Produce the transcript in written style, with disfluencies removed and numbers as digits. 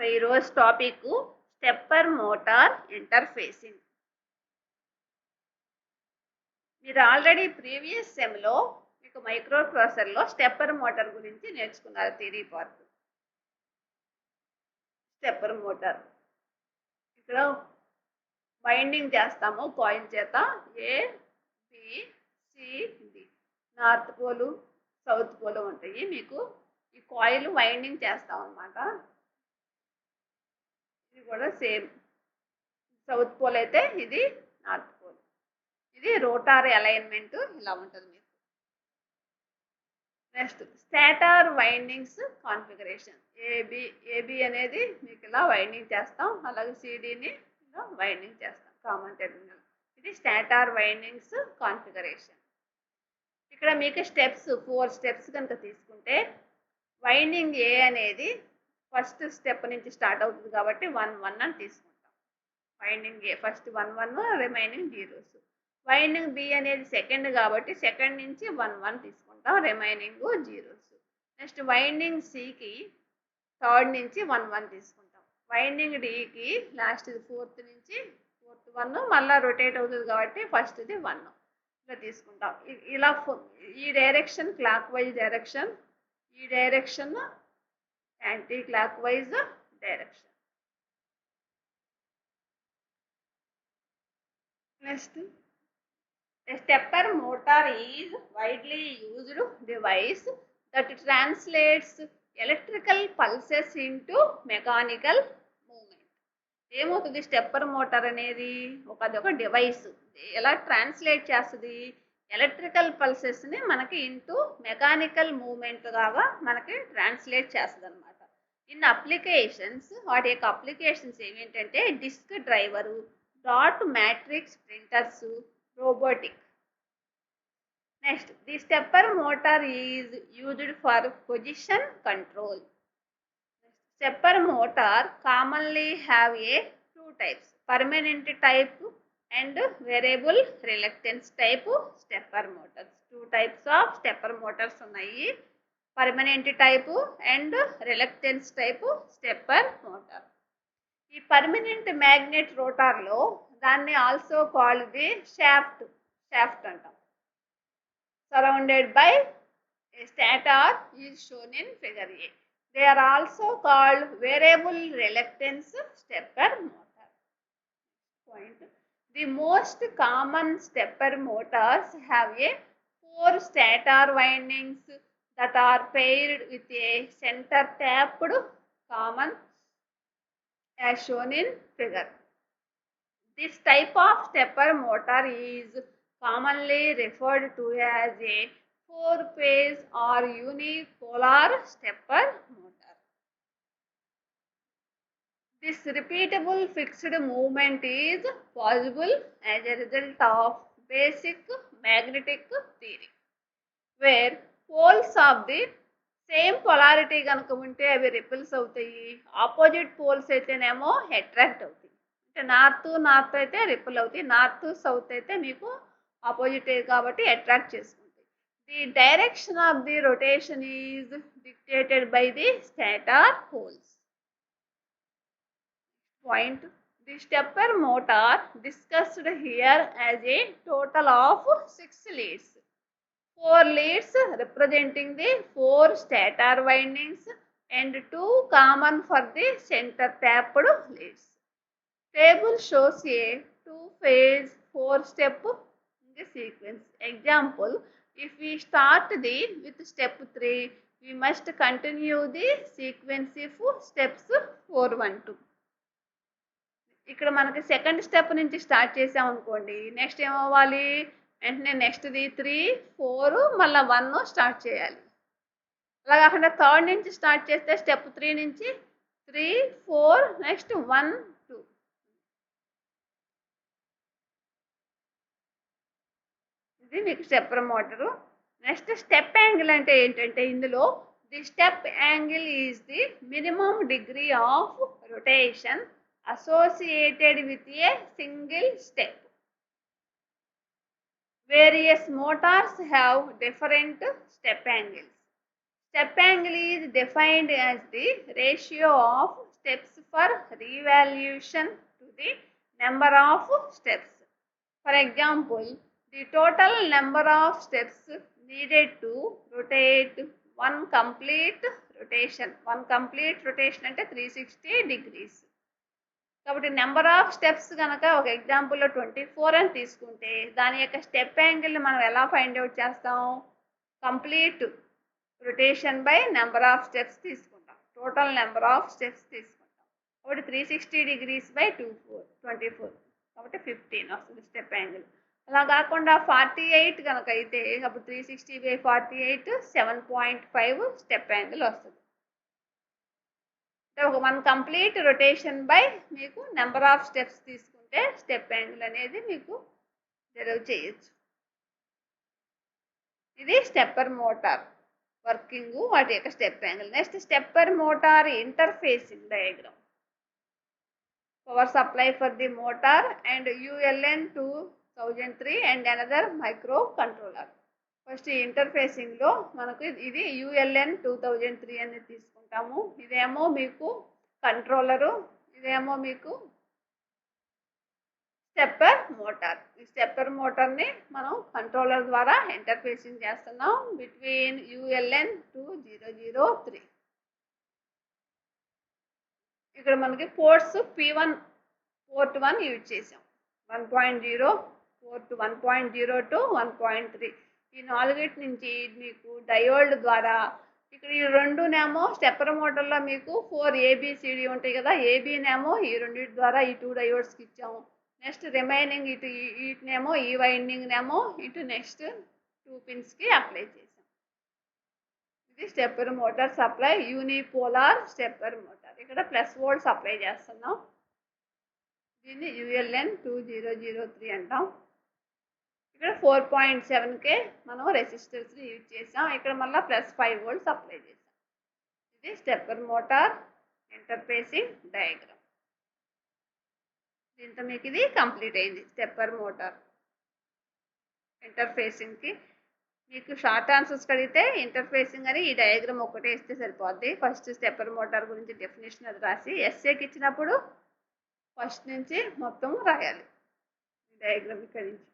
ఈరోజు topic stepper motor interfacing. మీరు already previous సెమ్లో మీకు మైక్రో ప్రాసెసర్లో స్టెప్పర్ మోటార్ గురించి నేర్చుకున్నారు. థియరీ పార్ట్ స్టెప్పర్ మోటార్ ఇక్కడ వైండింగ్ చేస్తాము కాయిల్ చేత. A B C D north pole south pole ఉంటాయి. మీకు ఈ కాయిల్ వైండింగ్ చేస్తాం అన్నమాట. ఇది కూడా సేమ్, సౌత్ పోల్ అయితే ఇది నార్త్ పోల్. ఇది రోటార్ అలైన్మెంట్ ఇలా ఉంటుంది మీకు. Next stator windings configuration. AB అనేది మీకు ఇలా వైండింగ్ చేస్తాం, అలాగే సిడిని ఇలా వైండింగ్ చేస్తాం కామన్ టెర్మినల్. ఇది స్టాటర్ వైండింగ్స్ కాన్ఫిగరేషన్. ఇక్కడ మీకు స్టెప్స్ 4 స్టెప్స్ కనుక తీసుకుంటే వైండింగ్ ఏ అనేది ఫస్ట్ స్టెప్ నుంచి స్టార్ట్ అవుతుంది కాబట్టి 1 1 అని తీసుకుంటాం. Winding A first 1 1, remaining zeros. Winding B అనేది సెకండ్ కాబట్టి సెకండ్ నుంచి 1 1 తీసుకుంటాం, రిమైనింగ్ జీరోస్. నెక్స్ట్ వైండింగ్ సికి థర్డ్ నుంచి 1 1 తీసుకుంటాం. వైండింగ్ డికి లాస్ట్ ఫోర్త్ నుంచి ఫోర్త్ 1, మళ్ళీ రొటేట్ అవుతుంది కాబట్టి ఫస్ట్ది 1 ఇలా తీసుకుంటాం. ఇలా ఈ డైరెక్షన్ క్లాక్ వైజ్ డైరెక్షన్, ఈ direction anti clock wise direction. Next a stepper motor is widely used device that translates electrical pulses into mechanical movement. ఏమవుతుంది స్టెప్పర్ మోటార్ అనేది ఒక డివైస్. ఎలా ట్రాన్స్లేట్ చేస్తుంది? ఎలక్ట్రికల్ పల్సెస్ని మనకి ఇంటూ మెకానికల్ మూమెంట్ లాగా మనకి translate చేస్తుంది అనమాట. ఇన్ అప్లికేషన్స్, వాటి యొక్క అప్లికేషన్స్ ఏమేంటంటే disk driver, dot matrix printers, robotic. Next, the stepper motor is used for position control. Stepper motor commonly have two types, permanent type and variable reluctance type stepper motors. Two types of stepper motors ఉన్నాయి, permanent type and reluctance type stepper motor. ఈ permanent magnet రోటార్లో దాన్ని also called the shaft అంటాం. Surrounded by stator is shown in figure A. They are also called variable reluctance stepper motor. Point, the most common stepper motors have 4 stator windings that are paired with a center tapped common as shown in figure. This type of stepper motor is commonly referred to as a 4-phase or unipolar stepper motor. This repeatable fixed movement is possible as a result of basic magnetic theory, where poles of the same polarity కనుక ఉంటే అవి ripples అవుతాయి, opposite poles అయితేనేమో attract అవుతాయి. అంటే north అయితే ripple అవుతాయి, north south అయితే మీకు ఆపోజిట్ కాబట్టి అట్రాక్ట్ చేసుకుంటాయి. The direction of the rotation is dictated by the stator poles. Point, the stepper motor discussed here as a total of 6 leads. 4 leads representing the 4 stator windings and 2 common for the center tapped leads. Table shows a 2-phase 4-step in the sequence. Example, if we start with step 3, we must continue the sequence of steps 4 1 2. ఇక్కడ మనకి second step నుంచి start చేసాం అనుకోండి, next ఏమవ్వాలి? వెంటనే నెక్స్ట్ది 3 4 మళ్ళీ 1 start చేయాలి. అలా కాకుండా థర్డ్ నుంచి స్టార్ట్ చేస్తే స్టెప్ 3 నుంచి 3 4 నెక్స్ట్ 1 2. ఇది మీకు stepper motor. Next step angle అంటే ఏంటంటే ఇందులో the step angle is the minimum degree of rotation associated with a single step. Various motors have different step angles. Step angle is defined as the ratio of steps for revaluation to the number of steps. For example, the total number of steps needed to rotate one complete rotation. One complete rotation అంటే 360 degrees. కాబట్టి number of steps కనుక ఒక ఎగ్జాంపుల్లో 24 అని తీసుకుంటే దాని యొక్క step యాంగిల్ని మనం ఎలా ఫైండ్ అవుట్ చేస్తాం? Complete rotation by number of steps తీసుకుంటాం, టోటల్ నెంబర్ ఆఫ్ స్టెప్స్ తీసుకుంటాం. కాబట్టి 360 degrees బై 24 కాబట్టి 15 వస్తుంది స్టెప్ యాంగిల్. అలా కాకుండా 48 కనుక అయితే అప్పుడు 360 బై 48 7.5 స్టెప్ యాంగిల్ వస్తుంది. ఒక వన్ కంప్లీట్ రొటేషన్ బై మీకు నెంబర్ ఆఫ్ స్టెప్స్ తీసుకుంటే స్టెప్ యాంగిల్ అనేది మీకు డెరైవ్ చేయొచ్చు. ఇది స్టెప్పర్ మోటార్ వర్కింగ్, వాటి యొక్క step angle. Next stepper motor interfacing diagram. Power supply for the motor and ULN 2003 and another microcontroller. First ఇంటర్ఫేసింగ్లో మనకు ఇది ULN 2003 అనేది తీసుకుంటాము. ఇదేమో మీకు కంట్రోలరు, ఇదేమో మీకు స్టెప్పర్ మోటార్. ఈ స్టెప్పర్ మోటార్ని మనం కంట్రోలర్ ద్వారా ఇంటర్ఫేసింగ్ చేస్తున్నాం బిట్వీన్ ULN 2003. ఇక్కడ మనకి పోర్ట్స్ P1 పోర్ట్ 1 యూజ్ చేసాం, 1.0 పోర్ట్ 1.0 టు 1.3. ఈ నాలుగిటి నుంచి మీకు డయోడ్ ద్వారా ఇక్కడ ఈ రెండునేమో స్టెప్పర్ మోటార్లో మీకు 4 ABCD ఉంటాయి కదా, ఏబీనేమో ఈ రెండింటి ద్వారా ఈ 2 డయోడ్స్కి ఇచ్చాము. నెక్స్ట్ రిమైనింగ్ ఇటు వీటినేమో ఈ వైండింగ్నేమో ఇటు నెక్స్ట్ 2 పిన్స్కి అప్లై చేసాం. ఇది stepper motor supply, unipolar stepper motor. ఇక్కడ +V సప్లై చేస్తున్నాం, దీన్ని ULN 2003 అంటాం. ఇక్కడ 4.7K మనం రెసిస్టర్స్ యూజ్ చేసాం, ఇక్కడ మళ్ళీ +5V సప్లై చేసాం. ఇది స్టెప్పర్ మోటార్ ఇంటర్ఫేసింగ్ డయాగ్రామ్. దీంతో మీకు ఇది కంప్లీట్ అయింది స్టెప్పర్ మోటార్ ఇంటర్ఫేసింగ్కి. మీకు షార్ట్ ఆన్సర్స్ అడిగితే ఇంటర్ఫేసింగ్ అని ఈ డయాగ్రామ్ ఒకటే ఇస్తే సరిపోద్ది. ఫస్ట్ స్టెప్పర్ మోటార్ గురించి డెఫినేషన్ అది రాసి ఎస్ఏకి ఇచ్చినప్పుడు ఫస్ట్ నుంచి మొత్తం రాయాలి ఈ డయాగ్రామ్ ఇక్కడి నుంచి.